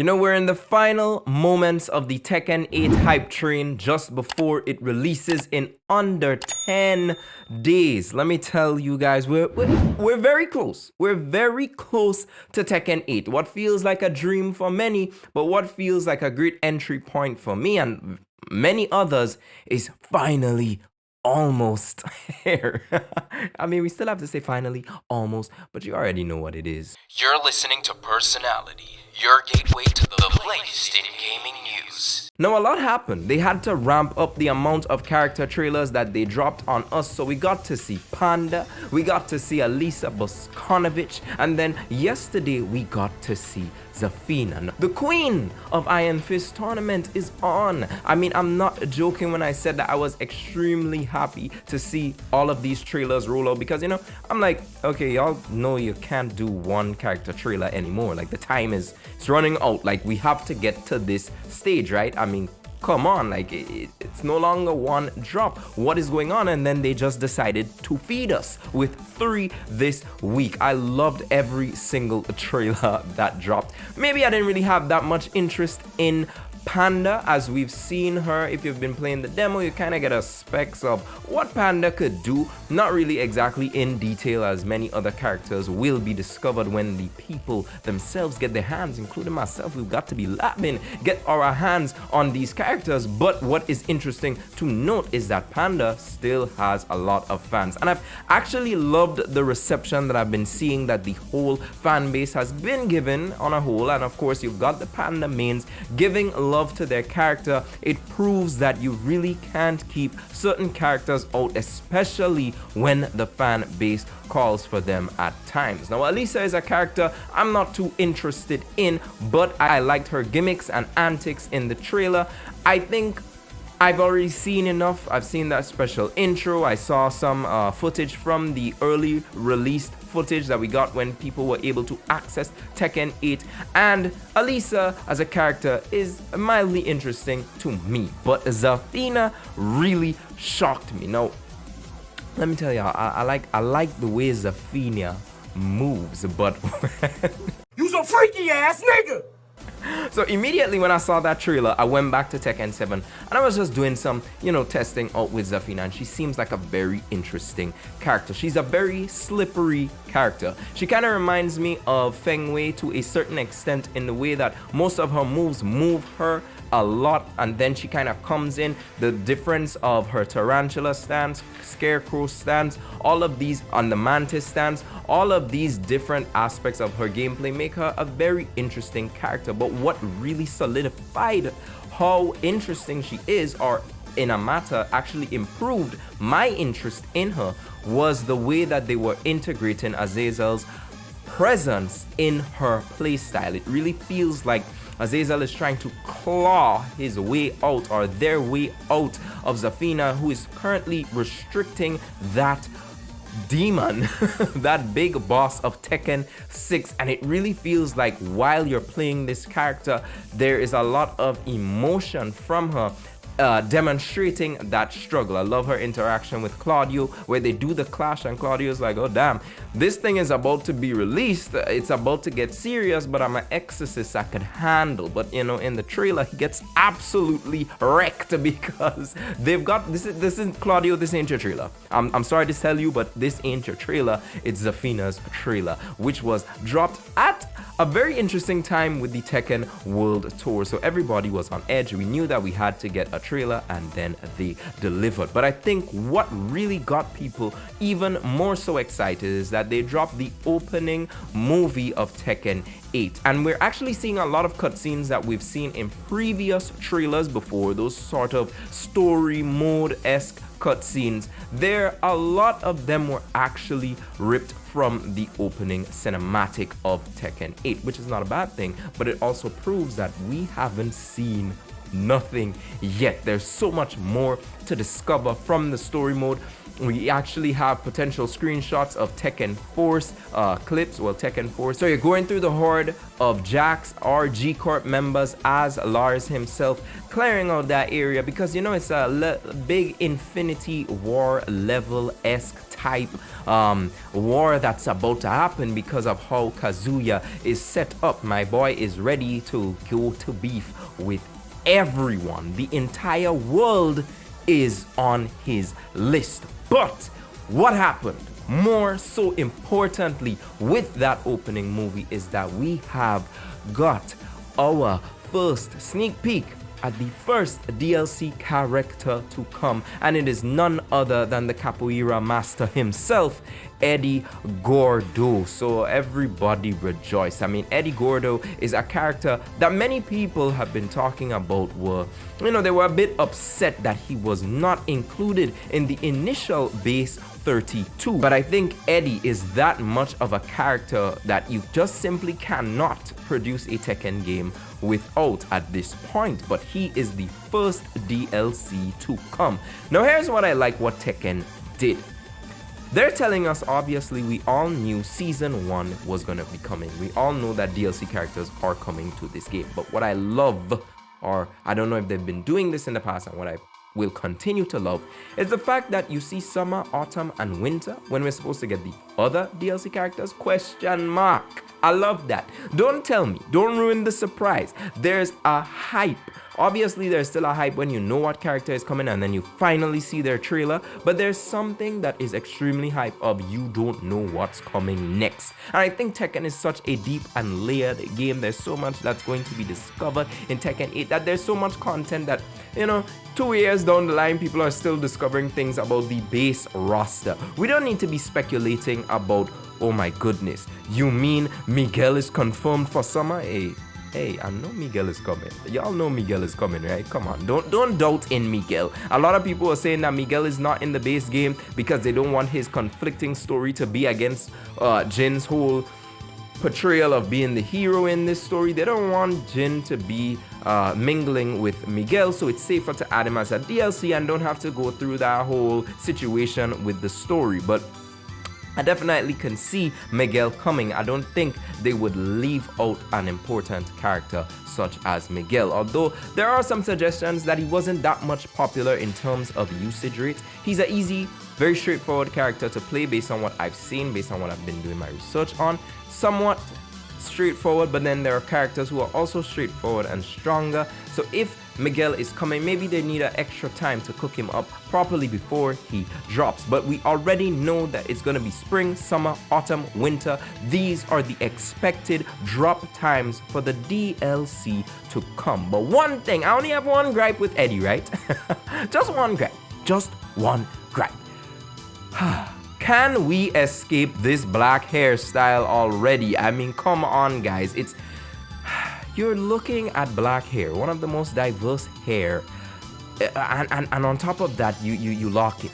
You know, we're in the final moments of the Tekken 8 hype train just before it releases in under 10 days. Let me tell you guys, we're very close. We're very close to Tekken 8. What feels like a dream for many, but what feels like a great entry point for me and many others is finally almost here. I mean, we still have to say finally, almost, but you already know what it is. You're listening to Personality, your gateway to the latest in gaming news. Now, a lot happened. They had to ramp up the amount of character trailers that they dropped on us, so we got to see Panda, we got to see Alisa Boskonovich, and then yesterday we got to see Zafina. The queen of Iron Fist tournament is on. I mean, I'm not joking when I said that I was extremely happy to see all of these trailers roll out because, you know, I'm like, okay, y'all know you can't do one character trailer anymore. Like, the time is running out. Like, we have to get to this stage, right? I mean, come on, like it's no longer one drop. What is going on? And then they just decided to feed us with 3 this week. I loved every single trailer that dropped. Maybe I didn't really have that much interest in Panda, as we've seen her. If you've been playing the demo, you kind of get a specs of what Panda could do, not really exactly in detail, as many other characters will be discovered when the people themselves get their hands, including myself. We've got to be lapping, get our hands on these characters. But what is interesting to note is that Panda still has a lot of fans, and I've actually loved the reception that I've been seeing that the whole fan base has been given on a whole. And of course, you've got the Panda mains giving love to their character. It proves that you really can't keep certain characters out, especially when the fan base calls for them at times. Now, Alisa is a character I'm not too interested in, but I liked her gimmicks and antics in the trailer. I think I've already seen enough. I've seen that special intro. I saw some footage from the early released footage that we got when people were able to access Tekken 8, and Alisa as a character is mildly interesting to me, but Zafina really shocked me. Now, let me tell you, I like the way Zafina moves, but you's a freaky ass nigga. So immediately when I saw that trailer, I went back to Tekken 7 and I was just doing some, you know, testing out with Zafina, and she seems like a very interesting character. She's a very slippery character. She kind of reminds me of Feng Wei to a certain extent in the way that most of her moves move her a lot, and then she kind of comes in. The difference of her tarantula stance, scarecrow stance, all of these on the mantis stance, all of these different aspects of her gameplay make her a very interesting character. But what really solidified how interesting she is, or in a matter actually improved my interest in her, was the way that they were integrating Azazel's presence in her playstyle. It really feels like Azazel is trying to claw his way out, or their way out, of Zafina, who is currently restricting that demon, that big boss of Tekken 6. And it really feels like while you're playing this character, there is a lot of emotion from her, demonstrating that struggle. I love her interaction with Claudio, where they do the clash and Claudio's like, oh damn, this thing is about to be released, it's about to get serious, but I'm an exorcist, I could handle. But you know, in the trailer he gets absolutely wrecked because they've got this is Claudio, this ain't your trailer. I'm sorry to tell you, but this ain't your trailer. It's Zafina's trailer, which was dropped at a very interesting time with the Tekken World Tour. So everybody was on edge. We knew that we had to get a trailer, and then they delivered. But I think what really got people even more so excited is that they dropped the opening movie of Tekken 8. And we're actually seeing a lot of cutscenes that we've seen in previous trailers before, those sort of story mode-esque cutscenes. A lot of them were actually ripped from the opening cinematic of Tekken 8, which is not a bad thing, but it also proves that we haven't seen nothing yet. There's so much more to discover from the story mode. We actually have potential screenshots of Tekken Force clips, well, Tekken Force. So you're going through the horde of Jax or G Corp members as Lars himself, clearing out that area because, you know, it's a big Infinity War level-esque type war that's about to happen because of how Kazuya is set up. My boy is ready to go to beef with everyone. The entire world is on his list. But what happened? More so importantly, with that opening movie is that we have got our first sneak peek at the first DLC character to come, and it is none other than the capoeira master himself, Eddy Gordo. So everybody rejoice. I mean, Eddy Gordo is a character that many people have been talking about. They were a bit upset that he was not included in the initial base 32, but I think Eddy is that much of a character that you just simply cannot produce a Tekken game without at this point. But he is the first DLC to come. Now here's what I like what Tekken did. They're telling us, obviously, we all knew Season 1 was going to be coming. We all know that DLC characters are coming to this game. But what I love, or I don't know if they've been doing this in the past, and what I will continue to love, is the fact that you see summer, autumn, and winter when we're supposed to get the other DLC characters? Question mark. I love that. Don't tell me. Don't ruin the surprise. There's a hype. Obviously, there's still a hype when you know what character is coming and then you finally see their trailer, but there's something that is extremely hype of you don't know what's coming next. And I think Tekken is such a deep and layered game. There's so much that's going to be discovered in Tekken 8 that there's so much content that, 2 years down the line, people are still discovering things about the base roster. We don't need to be speculating about, oh my goodness, you mean Miguel is confirmed for summer? Hey, I know Miguel is coming. Y'all know Miguel is coming, right? Come on, don't doubt in Miguel. A lot of people are saying that Miguel is not in the base game because they don't want his conflicting story to be against Jin's whole portrayal of being the hero in this story. They don't want Jin to be mingling with Miguel, so it's safer to add him as a DLC and don't have to go through that whole situation with the story. But I definitely can see Miguel coming. I don't think they would leave out an important character such as Miguel, although there are some suggestions that he wasn't that much popular in terms of usage rate. He's an easy, very straightforward character to play based on what I've seen, based on what I've been doing my research on. Somewhat straightforward, but then there are characters who are also straightforward and stronger. So if Miguel is coming, maybe they need an extra time to cook him up properly before he drops. But we already know that it's going to be spring, summer, autumn, winter. These are the expected drop times for the DLC to come. But one thing, I only have one gripe with Eddy, right? Just one gripe. Just one gripe. Can we escape this black hairstyle already? I mean, come on, guys. You're looking at black hair, one of the most diverse hair, and on top of that, you lock it.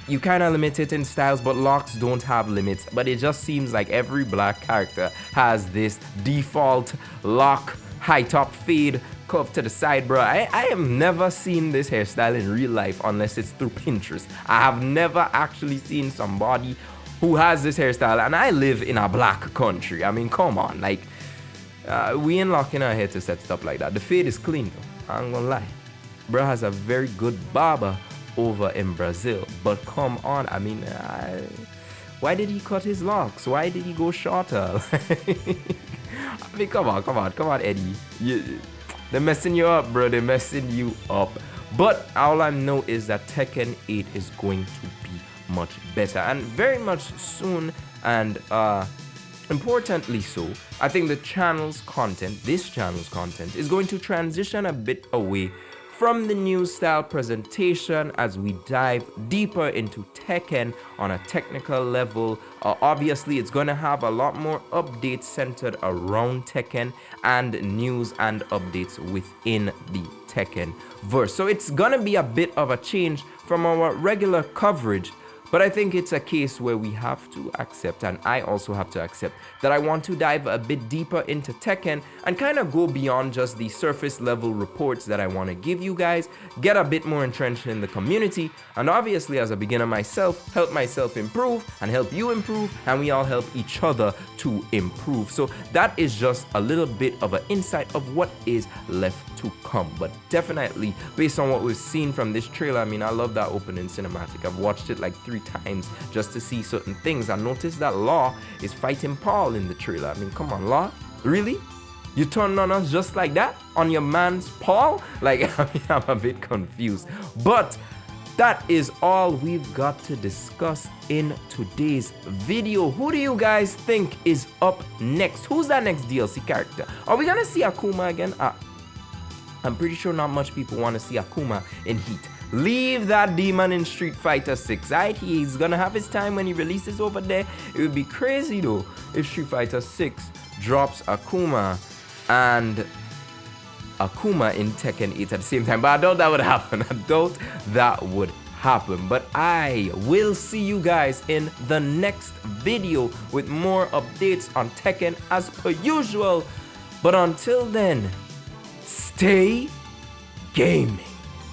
You kind of limit it in styles, but locks don't have limits. But it just seems like every black character has this default lock, high top fade, curve to the side, bro. I have never seen this hairstyle in real life unless it's through Pinterest. I have never actually seen somebody who has this hairstyle, and I live in a black country. I mean, come on, like, we ain't locking our hair to set stuff like that. The fade is clean though, I ain't gonna lie. Bro has a very good barber over in Brazil, but come on, I mean, why did he cut his locks? Why did he go shorter? I mean, come on, Eddy. They're messing you up, bro. They're messing you up. But all I know is that Tekken 8 is going to be much better, and very much soon, and importantly so. I think this channel's content is going to transition a bit away from the new style presentation as we dive deeper into Tekken on a technical level. Obviously, it's going to have a lot more updates centered around Tekken and news and updates within the Tekken verse. So it's going to be a bit of a change from our regular coverage. But I think it's a case where we have to accept, and I also have to accept, that I want to dive a bit deeper into Tekken and kind of go beyond just the surface level reports that I want to give you guys, get a bit more entrenched in the community, and obviously as a beginner myself, help myself improve and help you improve, and we all help each other to improve. So that is just a little bit of an insight of what is left to come. But definitely, based on what we've seen from this trailer, I mean, I love that opening cinematic. I've watched it like 3 times just to see certain things. I noticed that Law is fighting Paul in the trailer. I mean, come on, Law? Really? You turned on us just like that? On your man's Paul? Like, I mean, I'm a bit confused. But that is all we've got to discuss in today's video. Who do you guys think is up next? Who's that next DLC character? Are we gonna see Akuma again? I'm pretty sure not much people want to see Akuma in Heat. Leave that demon in Street Fighter 6. Right? He's gonna have his time when he releases over there. It would be crazy though if Street Fighter 6 drops Akuma and Akuma in Tekken 8 at the same time. But I doubt that would happen. I doubt that would happen. But I will see you guys in the next video with more updates on Tekken as per usual. But until then, stay gaming.